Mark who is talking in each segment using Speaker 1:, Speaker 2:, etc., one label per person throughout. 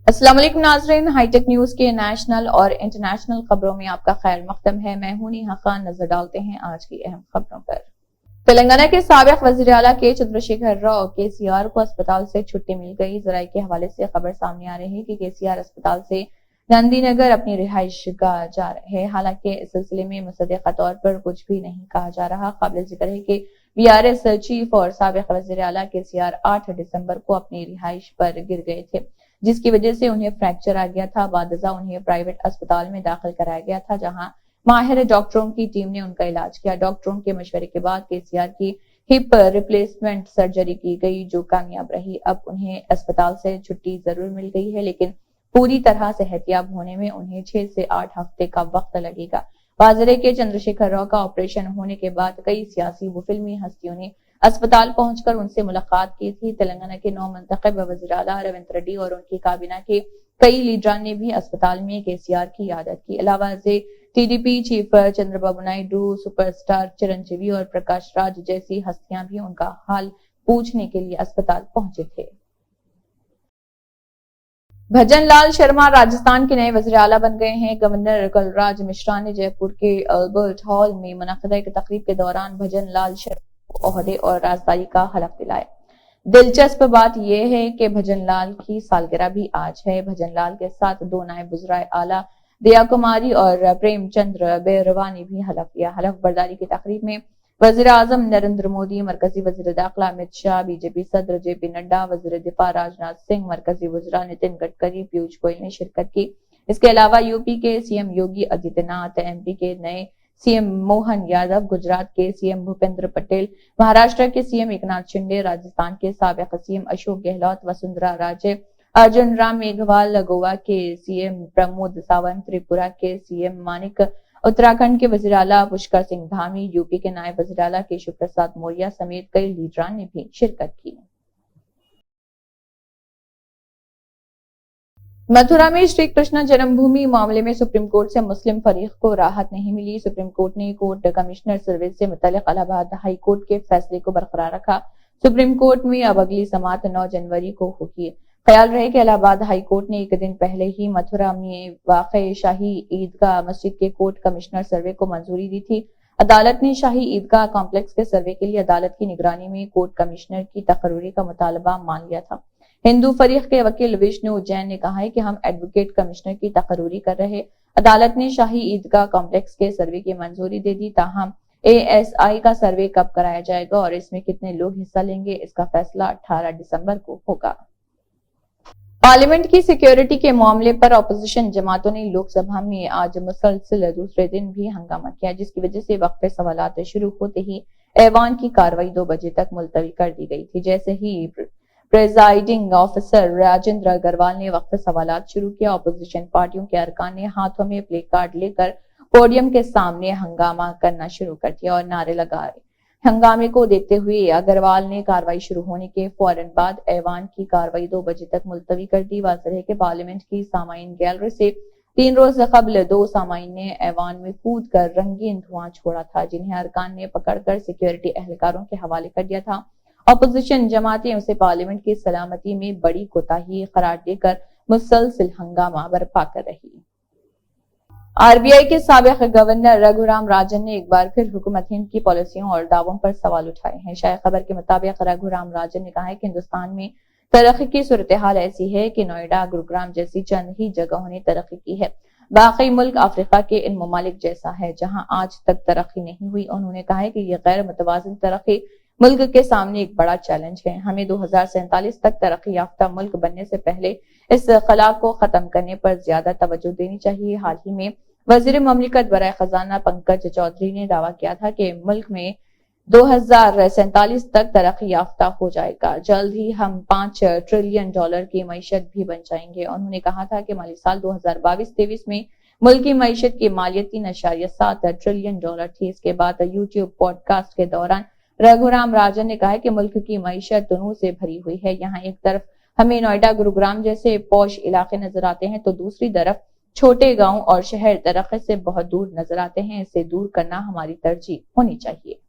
Speaker 1: अस्सलाम वालेकुम नाज़रीन, हाईटेक न्यूज के नेशनल और इंटरनेशनल खबरों में आपका खैर मक़दम है। मैं हूं नेहा खान। नजर डालते हैं आज की अहम खबरों पर। तेलंगाना के साबिक़ वज़ीर आला के चंद्रशेखर राव केसीआर को अस्पताल से छुट्टी मिल गई। जराये के हवाले से खबर सामने आ रही है कि केसीआर अस्पताल से गांधीनगर अपनी रिहाइश गाह जा रहे हैं। हालांकि इस सिलसिले में मुसद्दिक़ा तौर पर कुछ भी नहीं कहा जा रहा। काबिल जिक्र है कि बीआरएस चीफ और साबिक़ वज़ीर आला केसीआर 8 दिसंबर को अपनी रिहाइश पर गिर गए थे, जिसकी वजह से उन्हें फ्रैक्चर आ गया था। बादजा उन्हें प्राइवेट अस्पताल में दाखिल कराया गया था, जहां माहिर डॉक्टरों की टीम ने उनका इलाज किया। डॉक्टरों के मशवरे के बाद केसीआर की हिप रिप्लेसमेंट सर्जरी की गई, जो कामयाब रही। अब उन्हें अस्पताल से छुट्टी जरूर मिल गई है, लेकिन पूरी तरह सेहतियाब होने में उन्हें 6 से 8 हफ्ते का वक्त लगेगा। वाज़ेह के चंद्रशेखर राव का ऑपरेशन होने के बाद कई सियासी व फिल्मी हस्तियों ने अस्पताल पहुंचकर उनसे मुलाकात की थी। तेलंगाना के 9 मुंतखब वज़ीर आला रविंद्र रेड्डी और उनकी काबीना के कई लीडरान ने भी अस्पताल में केसीआर की इयादत की। अलावा TDP chief Chandrababu Naidu, superstar Chiranjeevi और प्रकाश राज जैसी हस्तियां भी उनका हाल पूछने के लिए अस्पताल पहुंचे थे। भजन लाल शर्मा राजस्थान के नए वज़ीर आला बन गए हैं। गवर्नर कलराज मिश्रा ने जयपुर के अल्बर्ट हॉल में मुनक़दा एक तकरीब के दौरान भजन लाल शर्मा ओहदे और राजदारी का हलफ दिलाया। दिलचस्प बात यह है कि भजन लाल की सालगिरह भी आज है। भजन लाल के साथ 2 नायब वज़ीर आला दया कुमारी और प्रेमचंद्र बैरवा ने भी हलफ लिया। हलफ बर्दारी की तकरीब में वज़ीर आज़म नरेंद्र मोदी, मरकजी वज़ीर दाखिला अमित शाह, बीजेपी सदर जेपी नड्डा, वज़ीर दिफा राजनाथ सिंह, मरकजी वज़ीरा नितिन गडकरी, पीयूष गोयल ने शिरकत की। इसके अलावा यूपी के सीएम योगी आदित्यनाथ, एमपी के नए सीएम मोहन यादव, गुजरात के सीएम भूपेंद्र पटेल, महाराष्ट्र के सीएम एकनाथ शिंदे, राजस्थान के साबिक़ सीएम अशोक गहलोत, वसुंधरा राजे, अर्जुन राम मेघवाल, गोवा के सीएम प्रमोद सावंत, त्रिपुरा के सीएम मानिक, उत्तराखंड के वज़ीर आला पुष्कर सिंह धामी, यूपी के नायब वज़ीर आला केशव प्रसाद मौर्य समेत कई लीडरान ने भी शिरकत की। मथुरा में श्री कृष्ण जन्मभूमि मामले में सुप्रीम कोर्ट से मुस्लिम फरीक को राहत नहीं मिली। सुप्रीम कोर्ट ने कोर्ट कमिश्नर सर्विस से मुतल्लिक इलाहाबाद हाई कोर्ट के फैसले को बरकरार रखा। सुप्रीम कोर्ट में अब अगली समाअत 9 जनवरी को होगी। ख्याल रहे कि इलाहाबाद हाई कोर्ट ने एक दिन पहले ही मथुरा में वाक़े शाही ईदगाह मस्जिद के कोर्ट कमिश्नर सर्वे को मंजूरी दी थी। अदालत ने शाही ईदगाह कॉम्प्लेक्स के सर्वे के लिए अदालत की निगरानी में कोर्ट कमिश्नर की तकर्री का मुतालबा मान लिया था। हिंदू फरीक के वकील विष्णु जैन ने कहा है कि हम एडवोकेट कमिश्नर की तकर्री कर रहे। अदालत ने शाही ईदगाह कॉम्प्लेक्स के सर्वे की मंजूरी दे दी। ताहम एएसआई का सर्वे कब कराया जाएगा और इसमें कितने लोग हिस्सा लेंगे, इसका फैसला 18 दिसंबर को होगा। पार्लियामेंट की सिक्योरिटी के मामले पर अपोजिशन जमातों ने लोकसभा में आज मुसलसल दूसरे दिन भी हंगामा किया, जिसकी वजह से वक्फे सवालात शुरू होते ही ऐवान की कार्रवाई 2 बजे तक मुलतवी कर दी गई थी। जैसे ही प्रेजाइडिंग ऑफिसर राजेंद्र अग्रवाल ने वक्फ सवालात शुरू किया, अपोजिशन पार्टियों के अरकान ने हाथों में प्ले कार्ड लेकर पोडियम के सामने हंगामा करना शुरू कर दिया और नारे लगाए। हंगामे को देखते हुए अग्रवाल ने कार्रवाई शुरू होने के फौरन बाद ऐवान की कार्रवाई 2 बजे तक मुलतवी कर दी। वाज़ेह है कि पार्लियामेंट की सामाईन गैलरी से 3 रोज कबल 2 सामाईन ने ऐवान में कूद कर रंगीन धुआं छोड़ा था, जिन्हें अरकान ने पकड़कर सिक्योरिटी एहलकारों के हवाले कर दिया था। अपोजिशन जमातें उसे पार्लियामेंट की सलामती में बड़ी कोताही करार देकर मुसलसल हंगामा बर्पा कर रही। आरबीआई के साबिक़ गवर्नर रघुराम राजन ने एक बार फिर हुकूमत हिंद की पॉलिसियों और दावों पर सवाल उठाए हैं। शाया खबर के मुताबिक रघुराम राजन ने कहा है कि हिंदुस्तान में तरक्की की सूरत हाल ऐसी है कि नोएडा, गुरुग्राम जैसी चंद ही जगहों ने तरक्की की है। बाकी मुल्क अफ्रीका के इन ममालिक जैसा है जहां आज तक तरक्की नहीं हुई। उन्होंने कहा है कि यह गैर मुतवाज़िन तरक्की मुल्क के सामने एक बड़ा चैलेंज है। हमें 2047 तक तरक्की याफ्ता मुल्क बनने से पहले इस खला को खत्म करने पर ज्यादा तवज्जो देनी चाहिए। हाल ही में वजीर ममलिकत बराए खजाना पंकज चौधरी ने दावा किया था कि मुल्क में 2047 तक तरक्की याफ्ता हो जाएगा। जल्द ही हम $5 ट्रिलियन की मईशत भी बन जाएंगे। उन्होंने कहा था कि माली साल 2022-23 में मुल्क की मईशत की मालियत 3.7 ट्रिलियन डॉलर थी। इसके बाद यूट्यूब पॉडकास्ट के दौरान रघुराम राजन ने कहा कि मुल्क की मईशत दुनू से भरी हुई है। यहाँ एक तरफ हमें नोएडा, गुरुग्राम जैसे पौश इलाके नजर आते हैं तो दूसरी तरफ छोटे गांव और शहर तरक्की से बहुत दूर नजर आते हैं। इसे दूर करना हमारी तरजीह होनी चाहिए।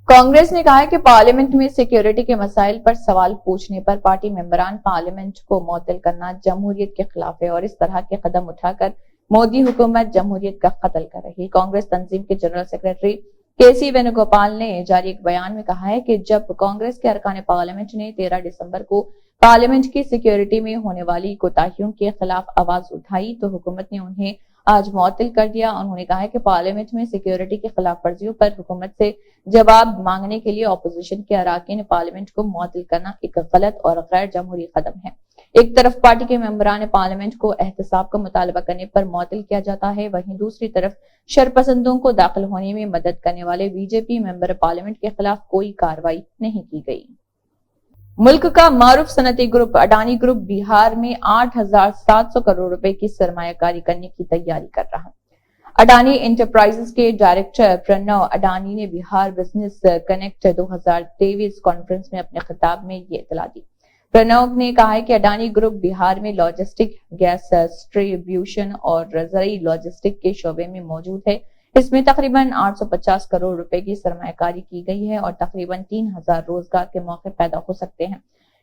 Speaker 1: कांग्रेस ने कहा है कि पार्लियामेंट में सिक्योरिटी के मसाइल पर सवाल पूछने पर पार्टी मेंबरान पार्लियामेंट को मुअत्तल करना जमहूरियत के खिलाफ है और इस तरह के कदम उठाकर मोदी हुकूमत जमहूरियत का कत्ल कर रही है। कांग्रेस तंजीम के जनरल सेक्रेटरी केसी वेणुगोपाल ने जारी एक बयान में कहा है कि जब कांग्रेस के अरकान पार्लियामेंट ने 13 दिसंबर को पार्लियामेंट की सिक्योरिटी में होने वाली कोताहियों के खिलाफ आवाज उठाई तो हुकूमत ने उन्हें आज मुअत्तल कर दिया। उन्होंने कहा है कि पार्लियामेंट में सिक्योरिटी की खिलाफ वर्जियों पर हुकूमत से जवाब मांगने के लिए अपोजिशन के अरकान पार्लियामेंट को मुअत्तल करना एक गलत और गैर जमहूरी कदम है। एक तरफ पार्टी के मेंबरान पार्लियामेंट को एहतसाब का मुतालबा करने पर मुअत्तल किया जाता है, वहीं दूसरी तरफ शरपसंदों को दाखिल होने में मदद करने वाले बीजेपी मेंबर पार्लियामेंट के खिलाफ कोई कार्रवाई नहीं की गई। मुल्क का मारूफ सनती ग्रुप अडानी ग्रुप बिहार में 8,700 करोड़ रुपए की सरमायाकारी करने की तैयारी कर रहा है। अडानी एंटरप्राइजेस के डायरेक्टर प्रणव अडानी ने बिहार बिजनेस कनेक्ट 2023 कॉन्फ्रेंस में अपने खिताब में ये इत्तला दी। प्रणव ने कहा है कि अडानी ग्रुप बिहार में लॉजिस्टिक, गैस डिस्ट्रीब्यूशन और ज़रूरी लॉजिस्टिक के शोबे में मौजूद है। इसमें तकरीबन 850 करोड़ रुपए की सरमायाकारी की गई है और तकरीबन 3,000 रोजगार के मौके पैदा हो सकते हैं।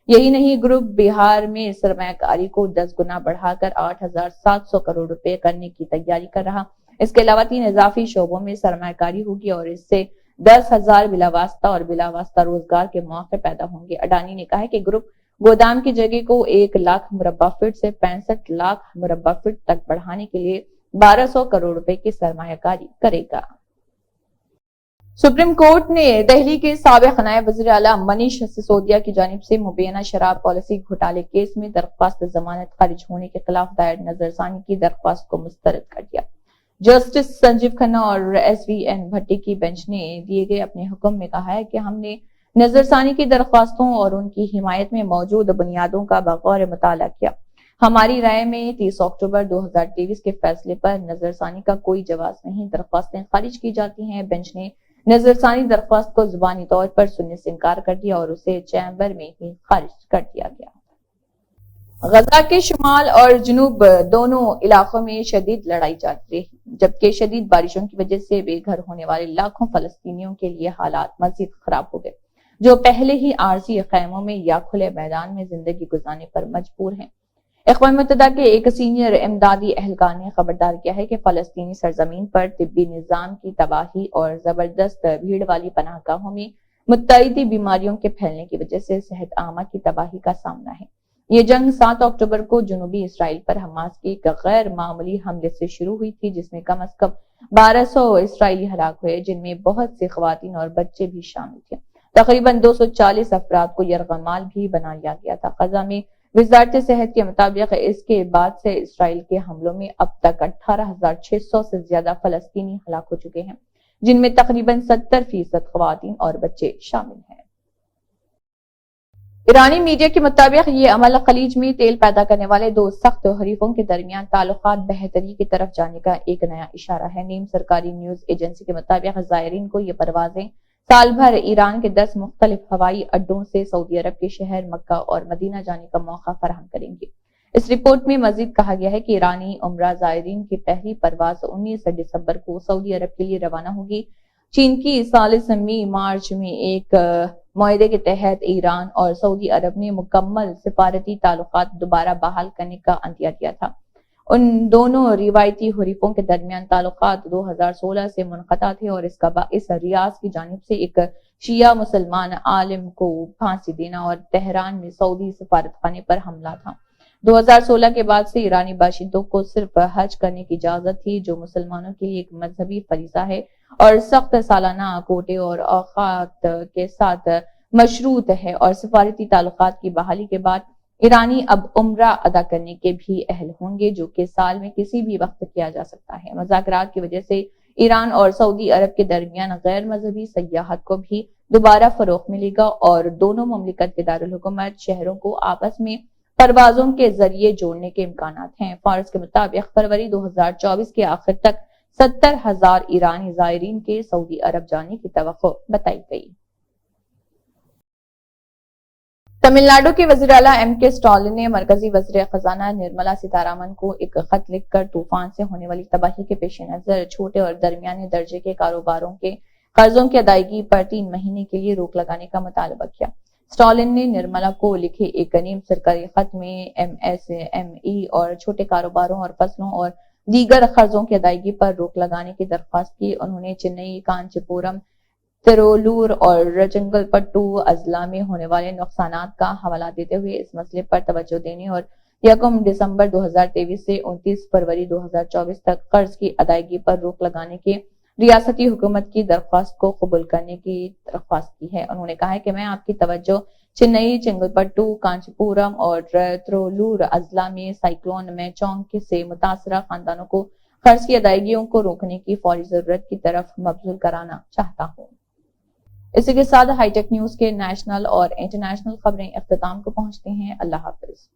Speaker 1: यही नहीं, ग्रुप बिहार में सरमायाकारी को 10 गुना बढ़ाकर 8,700 करोड़ रुपए करने की तैयारी कर रहा। इसके अलावा 3 इजाफी शोबों में सरमायाकारी होगी और इससे 10,000 बिलावास्ता और बिलावास्ता रोजगार के मौके पैदा होंगे। अडानी ने कहा है कि ग्रुप गोदाम की जगह को 1 लाख मुरब्बा फीट से 65 लाख मुरब्बा फीट तक बढ़ाने के लिए 1200 करोड़ रुपए की सरमायाकारी करेगा। सुप्रीम कोर्ट ने दिल्ली के साबिक नायब वज़ीर आला मनीष सिसोदिया की जानिब से मुबैना शराब पॉलिसी घोटाले केस में दरख्वास्त जमानत खारिज होने के खिलाफ दायर नजरसानी की दरख्वास्त को मुस्तरद कर दिया। जस्टिस संजीव खन्ना और SVN भट्टी की बेंच ने दिए गए अपने हुक्म में कहा है कि हमने नजरसानी की दरख्वास्तों और उनकी हिमायत में मौजूद बुनियादों का बगौर मुताला किया। हमारी राय में 30 अक्टूबर 2023 के फैसले पर नजरसानी का कोई जवाब नहीं, दरख्वास्तें खारिज की जाती हैं। बेंच ने नजरसानी दरख्वास्त को जुबानी तौर पर सुनने से इनकार कर दिया और उसे चैम्बर में ही खारिज कर दिया गया। गजा के शुमाल और जुनूब दोनों इलाकों में शदीद लड़ाई जारी रही, जबकि शदीद बारिशों की वजह से बेघर होने वाले लाखों फलस्तीनियों के लिए हालात मजीद खराब हो गए, जो पहले ही आरजी खैमों में या खुले मैदान में जिंदगी गुजारने पर मजबूर हैं। अक़वाम मुत्तहिदा के एक सीनियर इमदादी एहलकार ने खबरदार किया है कि फलस्तीनी सरजमीन पर तिब्बी निजाम की तबाही और जबरदस्त भीड़ वाली पनाहगाहों में मुत्तअद्दी बीमारियों के फैलने की वजह से सेहत आमा की तबाही का सामना है। ये जंग 7 अक्टूबर को जनूबी इसराइल पर हमास के एक गैर मामूली हमले से शुरू हुई थी, जिसमें कम अज कम 1200 इसराइली हलाक हुए, जिनमें बहुत सी खवातीन और बच्चे भी शामिल थे। तकरीबन 240 अफराद को यरगमाल भी बना लिया गया था। गजा में वजारत सेहत के मुताबिक इसके बाद से इसराइल के हमलों में अब तक 18,600 से ज्यादा फलस्तीनी हलाक हो चुके हैं, जिनमें तकरीबन 70% खवातीन और बच्चे शामिल हैं। ईरानी मीडिया के मुताबिक ये अमल खलीज में तेल पैदा करने वाले 2 सख्त हरीफों के दरमियान ताल्लुकात बेहतरी की तरफ जाने का एक नया इशारा है। नीम सरकारी न्यूज एजेंसी के मुताबिक ज़ायरीन को ये परवाजें साल भर ईरान के 10 मुख्तलिफ हवाई अड्डों से सऊदी अरब के शहर मक्का और मदीना जाने का मौका फराहम करेंगे। इस रिपोर्ट में मजीद कहा गया है कि ईरानी उम्रा ज़ायरीन की पहली परवाज 19 दिसंबर को सऊदी अरब के लिए रवाना होगी। चीन की सालिसवीं मार्च में एक मुआहदे के तहत ईरान और सऊदी अरब ने मुकम्मल सिफारती ताल्लुकात दोबारा बहाल करने का अंदिया दिया था। उन दोनों रिवायती हुरीफों के दरमियान ताल्लुकात 2016 से मुनक़ता थे और इसका बाइस रियाज की जानिब से एक शिया मुसलमान आलिम को फांसी देना और तेहरान में सऊदी सफारतखाने पर हमला था। 2016 के बाद से ईरानी बाशिंदों को सिर्फ हज करने की इजाजत थी, जो मुसलमानों के लिए एक मजहबी फरीजा है और सख्त सालाना कोटे और औकात के साथ मशरूत है। और सफारती ताल्लुकात की बहाली के बाद ईरानी अब उम्रा अदा करने के भी अहल होंगे, जो कि साल में किसी भी वक्त किया जा सकता है। मुज़ाकरात की वजह से ईरान और सऊदी अरब के दरमियान गैर मजहबी सयाहत को भी दोबारा फरोग मिलेगा और दोनों मुमलिकत के दारुल हुकूमत शहरों को आपस में परवाजों के जरिए जोड़ने के इम्कानात हैं। फारस के मुताबिक फरवरी 2024 के आखिर तक 70,000 ईरानी ज़ायरीन के सऊदी अरब जाने की तवक्को बताई गई। तमिलनाडु के वज़ीर आला MK स्टालिन ने मरकजी वज़ीर खजाना निर्मला सीतारामन को एक खत लिखकर तूफान से होने वाली तबाही के पेश नजर छोटे और दरमियाने दर्जे के कारोबारों के قرضوں کی ادائیگی پر 3 مہینے کے لیے روک لگانے کا مطالبہ کیا۔ اسٹالن نے نرملا کو لکھے ایک انیم سرکاری خط میں ایم ایس ایم ای اور چھوٹے کاروباروں اور فصلوں اور دیگر قرضوں کی ادائیگی پر روک لگانے کی درخواست کی۔ انہوں نے چنئی، کانچی پورم، ترولور اور چنگل پٹو اضلاع میں ہونے والے نقصانات کا حوالہ دیتے ہوئے اس مسئلے پر توجہ دینے اور 1 دسمبر 2023 سے 29 فروری 2024 تک قرض کی ادائیگی پر روک لگانے کے ریاستی حکومت کی درخواست کو قبول کرنے کی درخواست کی ہے۔ انہوں نے کہا کہ میں آپ کی توجہ چنئی، چنگل پٹو، کانچی پورم اور ترولور اضلاع میں سائیکلون میچونگ سے متاثرہ خاندانوں کو قرض کی ادائیگیوں کو روکنے کی فوری ضرورت کی طرف مبذول کرانا چاہتا ہوں۔ اسی کے ساتھ ہائی ٹیک نیوز کے نیشنل اور انٹرنیشنل خبریں اختتام کو پہنچتی ہیں۔ اللہ حافظ۔